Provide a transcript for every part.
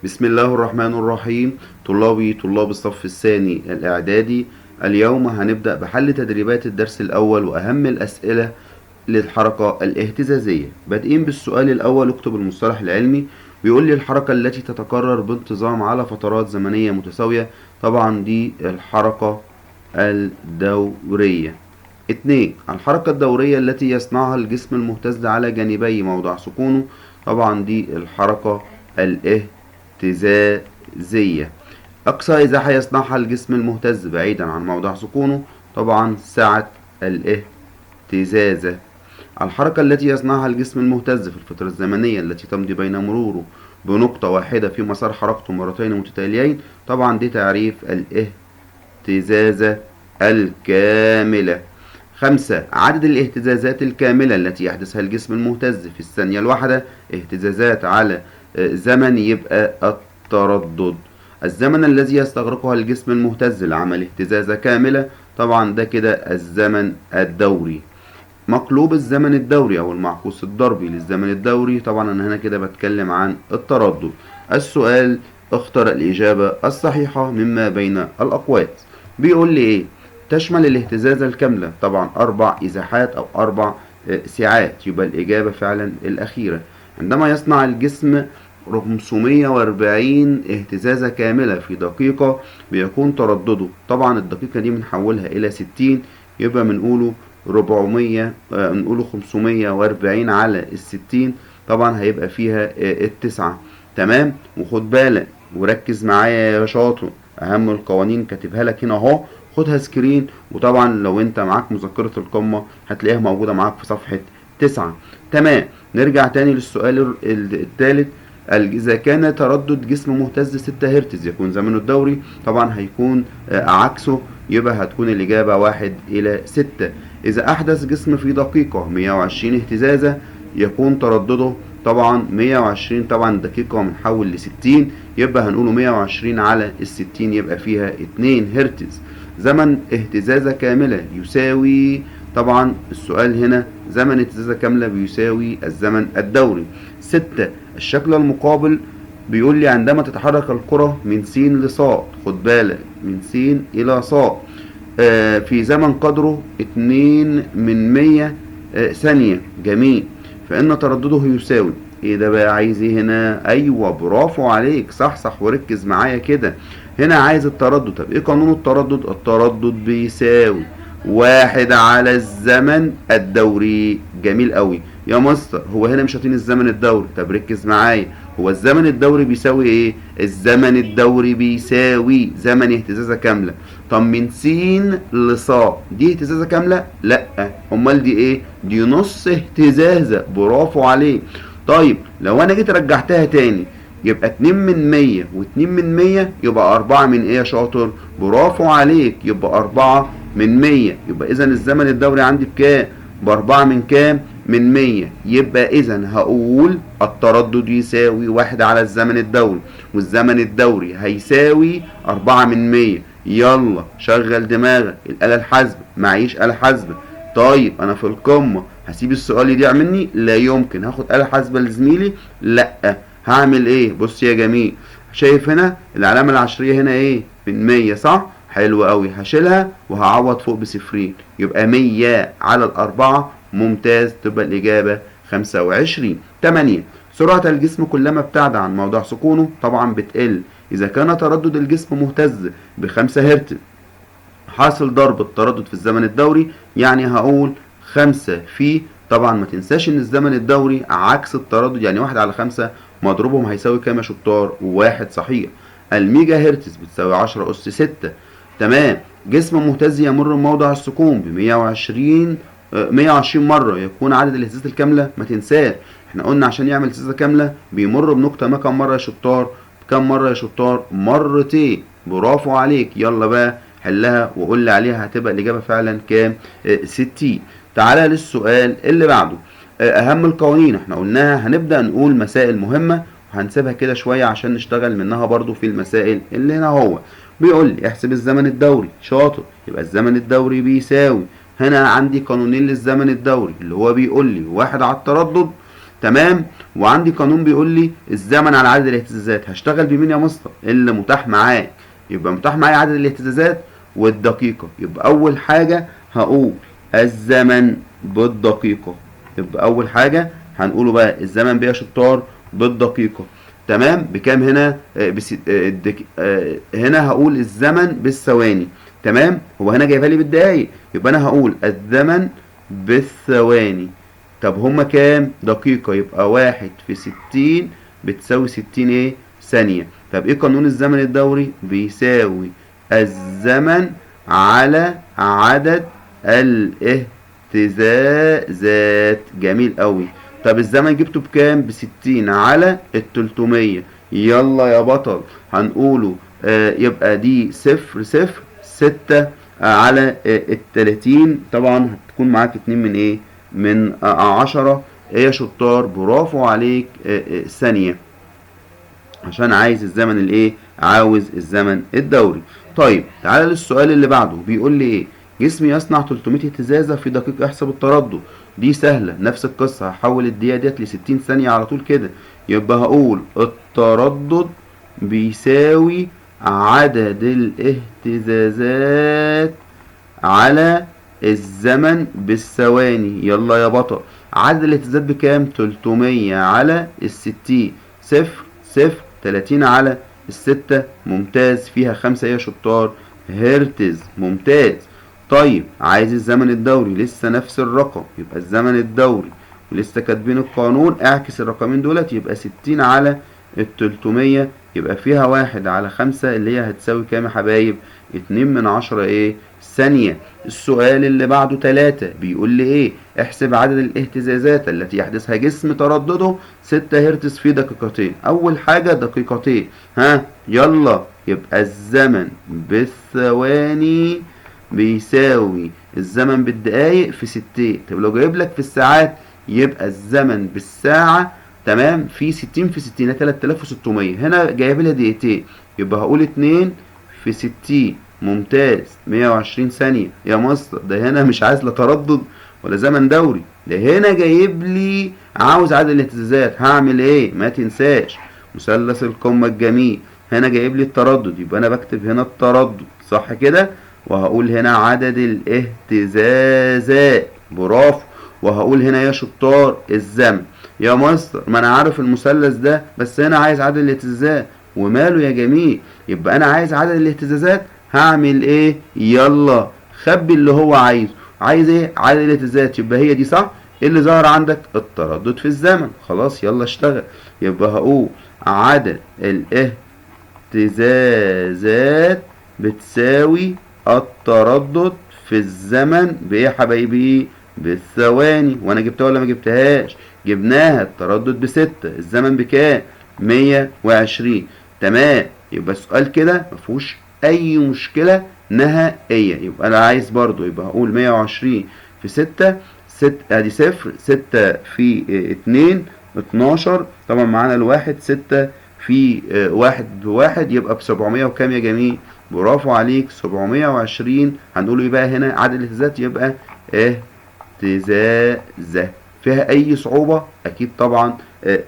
بسم الله الرحمن الرحيم. طلاب الصف الثاني الإعدادي، اليوم هنبدأ بحل تدريبات الدرس الأول وأهم الأسئلة للحركة الاهتزازية. بادئين بالسؤال الأول، اكتب المصطلح العلمي. بيقول لي الحركة التي تتكرر بانتظام على فترات زمنية متساوية. طبعا دي الحركة الدورية. 2. الحركة الدورية التي يصنعها الجسم المهتز على جانبي موضع سكونه. طبعا دي الحركة الاهتزازية. أقصى إزاحة يصنعها الجسم المهتز بعيدا عن موضع سكونه. طبعا سعة الاهتزازة. الحركة التي يصنعها الجسم المهتز في الفترة الزمنية التي تمضي بين مروره بنقطة واحدة في مسار حركته مرتين متتاليين. طبعا دي تعريف الاهتزازة الكاملة. 5. عدد الاهتزازات الكاملة التي يحدثها الجسم المهتز في الثانية الواحدة. اهتزازات على زمن يبقى التردد. الزمن الذي يستغرقها الجسم المهتز لعمل اهتزازة كاملة. طبعا ده كده الزمن الدوري. مقلوب الزمن الدوري او المعكوس الضربي للزمن الدوري. طبعا انا هنا كده بتكلم عن التردد. السؤال، اختر الإجابة الصحيحة مما بين الأقواس. بيقول لي ايه؟ تشمل الاهتزازة الكاملة طبعا 4 إزاحات أو 4 ساعات، يبقى الإجابة فعلا الأخيرة. عندما يصنع الجسم 540 اهتزازة كاملة في دقيقة بيكون تردده، طبعا الدقيقة دي بنحولها إلى 60، يبقى بنقوله 400، نقوله 540 على 60، طبعا هيبقى فيها التسعة. تمام. وخد بالك وركز معايا يا شاطر، أهم القوانين كاتبها لك هنا أهو، خدها سكرين. وطبعا لو انت معاك مذكرة القمة هتلاقيها موجودة معاك في صفحة 9. تمام. نرجع تاني للسؤال الثالث. إذا كان تردد جسم مهتز 6 هرتز يكون زمنه الدوري. طبعا هيكون عكسه، يبقى هتكون الإجابة 1/6. إذا أحدث جسم في دقيقة 120 اهتزازة يكون تردده طبعا 120، طبعا دقيقة بنحول ل60، يبقى هنقوله 120 على 60، يبقى فيها 2 هرتز. زمن اهتزازة كاملة يساوي، طبعا السؤال هنا زمن اهتزازة كاملة بيساوي الزمن الدوري. 6. الشكل المقابل بيقول لي عندما تتحرك الكرة من س لص، خد بالك من س إلى ص، في زمن قدره 2/100 ثانية. جميل. فإن تردده يساوي ايه ده بقى؟ عايز ايه هنا؟ ايوه برافو عليك، صح وركز معايا كده. هنا عايز التردد. طب ايه قانون التردد؟ التردد بيساوي 1 على الزمن الدوري. جميل قوي يا مستر. هو هنا مش عاطيني الزمن الدوري. طب ركز معايا، هو الزمن الدوري بيساوي ايه؟ الزمن الدوري بيساوي زمن اهتزازة كاملة. طب من س لص دي اهتزازة كاملة؟ لا، امال دي ايه؟ دي نص اهتزازة. برافو عليك. طيب لو انا جيت رجعتها تاني يبقى 2/100 و2/100 يبقى 4 من ايه يا شاطر؟ برافو عليك، يبقى 4/100. يبقى اذا الزمن الدوري عندي بكام؟ ب4 من كام؟ من 100. يبقى اذا هقول التردد يساوي 1 على الزمن الدوري، والزمن الدوري هيساوي 4/100. يلا شغل دماغك، الآلة الحاسبة. معيش آلة حاسبة. طيب انا في القمة هسيب السؤال يضيع مني؟ لا يمكن. هاخد آلة حاسبة لزميلي؟ لا. هعمل ايه؟ بص يا جميل، شايف هنا العلامة العشرية هنا ايه؟ من 100، صح؟ حلو قوي. هشيلها وهعوض فوق بصفرين، يبقى 100 على 4. ممتاز، تبقى الإجابة 25. 8. سرعة الجسم كلما ابتعد عن موضع سكونه طبعا بتقل. إذا كان تردد الجسم مهتز ب5 هرتز حاصل ضرب التردد في الزمن الدوري، يعني هقول 5 في، طبعا ما تنساش ان الزمن الدوري عكس التردد، يعني 1 على 5 مضروبهم هيساوي كام يا شطار؟ 1 صحيح. الميجا هرتز بتساوي 10 أس 6. تمام. جسم مهتز يمر بموضع السكون ب 120 مرة يكون عدد الاهتزازات الكاملة. ما تنساش احنا قلنا عشان يعمل اهتزازة كاملة بيمر بنقطة ما كم مرة يا شطار؟ كم مرة يا شطار؟ مرتين. برافو عليك. يلا بقى حلها وقول لي عليها، هتبقى الإجابة فعلا كام؟ 60. تعالى للسؤال اللي بعده. أهم القوانين احنا قلناها، هنبدأ نقول مسائل مهمة وهنسيبها كده شوية عشان نشتغل منها برضو في المسائل اللي هنا. هو بيقول لي احسب الزمن الدوري. شاطر. يبقى الزمن الدوري بيساوي، هنا عندي قانونين للزمن الدوري اللي هو بيقول لي 1 على التردد تمام. وعندي قانون بيقول لي الزمن على عدد الاهتزازات، هشتغل بمين يا مستر؟ اللي متاح معاك. يبقى متاح معايا عدد الاهتزازات والدقيقة، يبقى أول حاجة هقول الزمن بالدقيقة. يبقى أول حاجة هنقوله بقى الزمن بيه يا شطار بالدقيقة. تمام. بكام هنا؟ هنا هقول الزمن بالثواني. تمام. هو هنا جايبها لي بالدقايق، يبقى أنا هقول الزمن بالثواني. طب هما كام دقيقة؟ يبقى 1/60 بتساوي 60 ايه؟ ثانية. طب ايه قانون الزمن الدوري؟ بيساوي الزمن على عدد الاهتزازات. جميل قوي. طب الزمن جبته بكام؟ ب60 على ال300. يلا يا بطل هنقوله يبقى دي 0.06 على ال30. طبعا هتكون معاك 2 من ايه؟ من 10. ايه يا شطار؟ برافو عليك. ثانية، عشان عايز الزمن الايه؟ عاوز الزمن الدوري. طيب تعالى للسؤال اللي بعده، بيقول لي ايه؟ جسم يصنع 300 اهتزازة في دقيقة، احسب التردد. دي سهلة، نفس القصة، هحول الدقيقة ديت ل60 ثانية على طول كده. يبقى هقول التردد بيساوي عدد الاهتزازات على الزمن بالثواني. يلا يا بطل، عدد الاهتزازات بكام؟ 300 على ال60. 30 على ال6. ممتاز. فيها 5 يا شطار هرتز. ممتاز. طيب عايز الزمن الدوري، لسه نفس الرقم، يبقى الزمن الدوري ولسه كاتبين القانون، اعكس الرقمين دولت، يبقى 60 على ال300. يبقى فيها 1 على 5 اللي هي هتساوي كام يا حبايب؟ 2/10 ايه؟ ثانية. السؤال اللي بعده 3 بيقول لي ايه؟ احسب عدد الاهتزازات التي يحدثها جسم تردده 6 هرتز في دقيقتين. اول حاجة دقيقتين، ها يلا، يبقى الزمن بالثواني بيساوي الزمن بالدقايق في 60. طب لو جايب لك في الساعات يبقى الزمن بالساعة. تمام. في 60 في 60 3600. هنا جايب لها دقيقتين، يبقى هقول 2 في 60. ممتاز. 120 ثانية يا مصر. ده هنا مش عايز لا تردد ولا زمن دوري، ده هنا جايب لي عاوز عدد الاهتزازات. هعمل ايه؟ ما تنساش مثلث القمة الجميل. هنا جايب لي التردد، يبقى انا بكتب هنا التردد، صح كده؟ وهقول هنا عدد الاهتزازات. برافو. وهقول هنا يا شطار الزمن. يا مصر ما انا عارف المثلث ده، بس هنا عايز عدد الاهتزازات. وماله يا جميل؟ يبقى انا عايز عدد الاهتزازات، هعمل ايه؟ يلا خبي اللي هو عايزه. عايز ايه؟ عدد الاهتزازات. يبقى هي دي صح. ايه اللي ظهر عندك؟ التردد في الزمن. خلاص يلا اشتغل. يبقى هقول عدد الاهتزازات بتساوي التردد في الزمن بايه يا حبايبي؟ بالثواني. وانا جبتها ولا ما جبتهاش؟ جبناها. التردد ب6، الزمن بكام؟ 120. تمام. يبقى السؤال كده مفيهوش اي مشكلة نهائية. يبقى انا عايز برضو، يبقى هقول 120 في 6. ادي 0. 6 في 2 12. طبعا معانا الواحد. 6 في 1 بواحد، يبقى ب700 وكام يا جميل؟ برافو عليك. 720. هنقول ايه بقى هنا؟ عدد الاهتزازات يبقى اهتزازة. فيها اي صعوبة؟ اكيد طبعا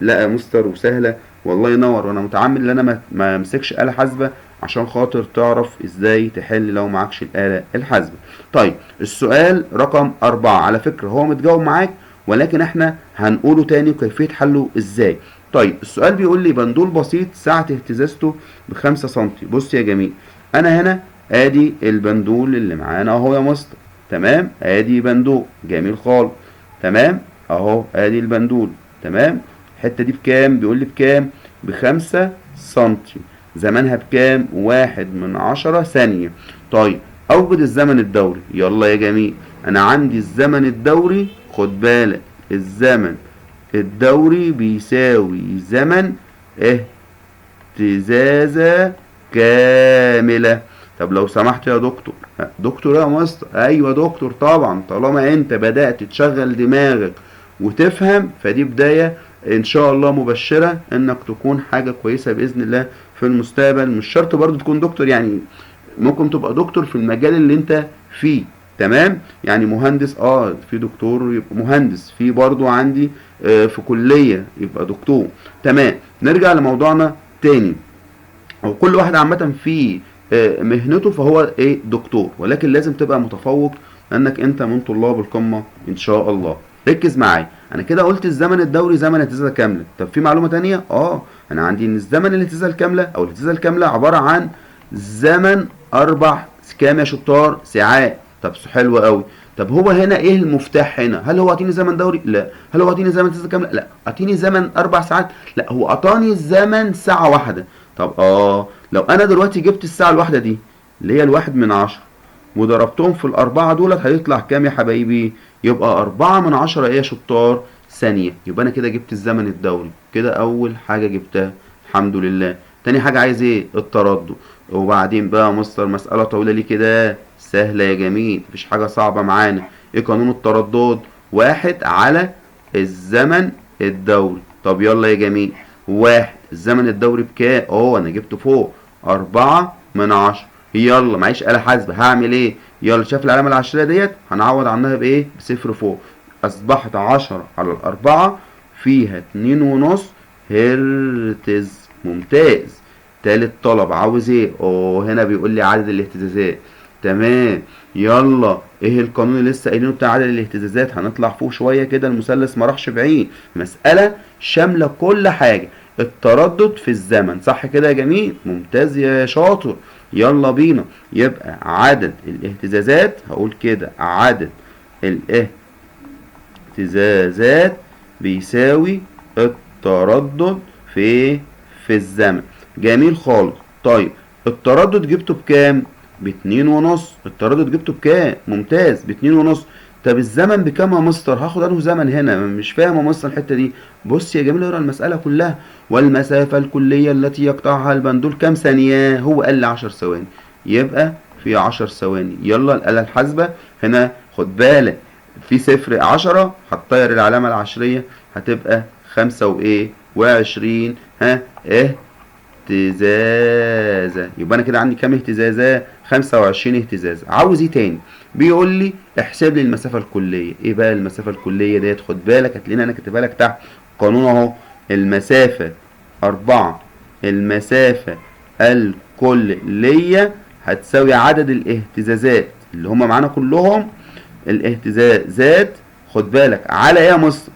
لا يا مستر، وسهلة. والله ينور. وانا متعمد ان انا ما امسكش آلة حاسبة عشان خاطر تعرف ازاي تحل لو معكش الآلة الحاسبة. طيب السؤال رقم 4 على فكرة هو متجاوب معاك، ولكن احنا هنقوله تاني وكيفية حله ازاي. طيب السؤال بيقول لي بندول بسيط سعة اهتزازته ب5 سنتي. بص يا جميل، انا هنا ادي البندول اللي معانا اهو يا مستر. تمام. ادي بندول جميل خالص. تمام اهو ادي البندول. تمام. الحتة دي بكام؟ بيقول لي بكام؟ ب5 سنتي. زمنها بكام؟ 1/10 ثانية. طيب اوجد الزمن الدوري. يلا يا جميل، انا عندي الزمن الدوري، خد بالك الزمن الدوري بيساوي زمن اهتزازة كاملة. طب لو سمحت يا دكتور. دكتور يا مستر؟ ايوه دكتور طبعا. طالما انت بدأت تشغل دماغك وتفهم، فدي بداية ان شاء الله مبشرة انك تكون حاجة كويسة بإذن الله في المستقبل. مش شرط برضو تكون دكتور، يعني ممكن تبقى دكتور في المجال اللي انت فيه. تمام. يعني مهندس في دكتور يبقى مهندس، في برضو عندي في كلية يبقى دكتور. تمام. نرجع لموضوعنا تاني. وكل واحد عامة في مهنته فهو ايه دكتور، ولكن لازم تبقى متفوق لانك انت من طلاب القمة ان شاء الله. ركز معايا، انا كده قلت الزمن الدوري زمن الاهتزاز الكاملة. طب في معلومة تانية، انا عندي ان الزمن الاهتزاز الكاملة او الاهتزاز الكاملة عبارة عن زمن 4 كام يا شطار ساعات. طب حلو قوي. طب هو هنا ايه المفتاح هنا؟ هل هو اعطيني زمن دوري؟ لا. هل هو اعطيني زمن اهتزاز كاملة؟ لا. اعطيني زمن 4 ساعات؟ لا، هو اعطاني زمن ساعة واحدة. طب لو انا دلوقتي جبت الساعة الواحدة دي اللي هي 1/10 وضربتهم في الأربعة دولت هيطلع كام يا حبايبي؟ يبقى 4/10 ايه يا شطار ثانية. يبقى أنا كده جبت الزمن الدوري، كده أول حاجة جبتها الحمد لله. تاني حاجة عايز ايه؟ التردد. وبعدين بقى مستر مسألة طويلة ليه كده؟ سهلة يا جميل، مفيش حاجة صعبة معانا. ايه قانون التردد؟ 1 على الزمن الدوري. طب يلا يا جميل، 1 الزمن الدوري بكام؟ أنا جبته فوق 4/10. يلا معيش آلة حاسبة، هعمل ايه؟ يلا شايف العلامة العشرية ديت؟ هنعوض عنها بايه؟ بصفر فوق. أصبحت 10 على الأربعة فيها 2.5 هرتز. ممتاز. تالت طلب عاوز ايه؟ هنا بيقول لي عدد الاهتزازات. تمام. يلا ايه القانون اللي لسه قايلينه بتاع عدد الاهتزازات؟ هنطلع فوق شويه كده، المثلث ما راحش بعيد، مساله شامله كل حاجه. التردد في الزمن، صح كده يا جميل؟ ممتاز يا شاطر. يلا بينا. يبقى عدد الاهتزازات، هقول كده عدد الاهتزازات بيساوي التردد في الزمن. جميل خالص. طيب التردد جبته بكام؟ ب2.5. التردد جبته بكام؟ ممتاز، ب2.5. طب الزمن بكام يا مستر؟ هاخد انه زمن هنا، مش فاهم يا مستر الحته دي. بص يا جميل، اقرا المساله كلها. والمسافه الكليه التي يقطعها البندول كام ثانيه؟ هو قال لي 10 ثواني، يبقى في 10 ثواني. يلا الآلة الحاسبة هنا، خد بالك في 0 10 هتطير العلامة العشرية، هتبقى 25 اهتزازة. يبقى انا كده عندي كام اهتزازة؟ 25 اهتزازة. عاوز ايه تاني؟ بيقول لي احسب لي المسافة الكلية. ايه بقى المسافة الكلية ديت؟ خد بالك هتلاقيني انا كاتبها لك تحت قانون اهو. المسافة 4، المسافة الكلية هتساوي عدد الاهتزازات اللي هم معانا كلهم. الاهتزازات خد بالك على ايه يا مصر؟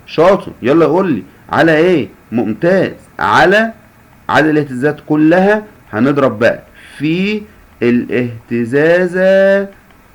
شاطر، يلا قول لي على ايه؟ ممتاز، على عدد الاهتزازات كلها. هنضرب بقى في الاهتزازة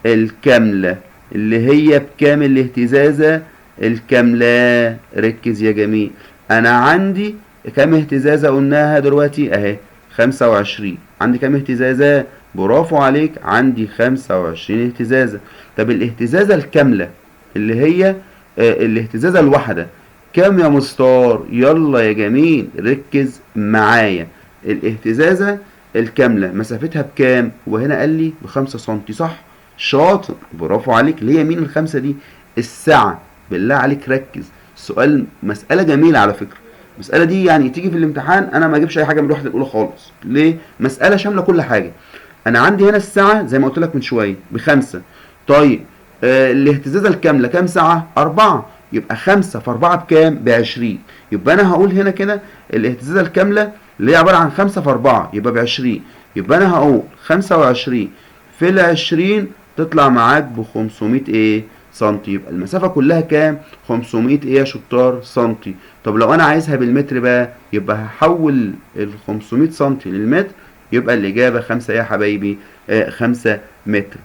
الكاملة اللي هي بكام الاهتزازة الكاملة؟ ركز يا جميل، انا عندي كام اهتزازة قلناها دلوقتي اهي؟ 25. عندي كام اهتزازة؟ برافو عليك، عندي 25 اهتزازة. طب الاهتزازة الكاملة اللي هي الاهتزازة الواحدة كام يا مستار؟ يلا يا جميل ركز معايا. الاهتزازة الكاملة مسافتها بكام؟ وهنا قال لي ب5 سنتي، صح؟ شاطر، برافو عليك. ليه مين الخمسة دي؟ الساعة. بالله عليك ركز، السؤال مسألة جميلة على فكرة. المسألة دي يعني تيجي في الامتحان انا ما اجيبش اي حاجة من الوحدة الاولى خالص. ليه؟ مسألة شاملة كل حاجة. انا عندي هنا الساعة زي ما قلت لك من شوية ب5. طيب الاهتزازة الكاملة كام ساعة؟ 4. يبقى 5 في 4 بكام؟ ب20. يبقى انا هقول هنا كده الاهتزازة الكاملة اللي هي عبارة عن 5 في 4 يبقى ب20. يبقى انا هقول 25 في 20 تطلع معاك ب500 ايه؟ سنتي. يبقى المسافة كلها كام؟ 500 ايه يا شطار؟ سنتي. طب لو انا عايزها بالمتر بقى، يبقى هحول ال 500 سنتي للمتر، يبقى الإجابة 5 يا حبايبي، 5 متر.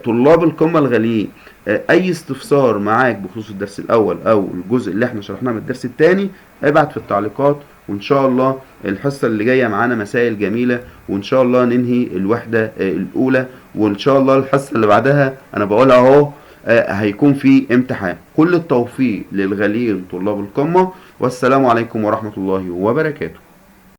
طلاب القمة الغاليين، أي استفسار معاك بخصوص الدرس الأول أو الجزء اللي احنا شرحناه من الدرس الثاني ابعت في التعليقات، وإن شاء الله الحصة اللي جاية معانا مسائل جميلة، وإن شاء الله ننهي الوحدة الأولى، وإن شاء الله الحصة اللي بعدها أنا بقولها أهو هيكون في امتحان. كل التوفيق للغاليين طلاب القمة، والسلام عليكم ورحمة الله وبركاته.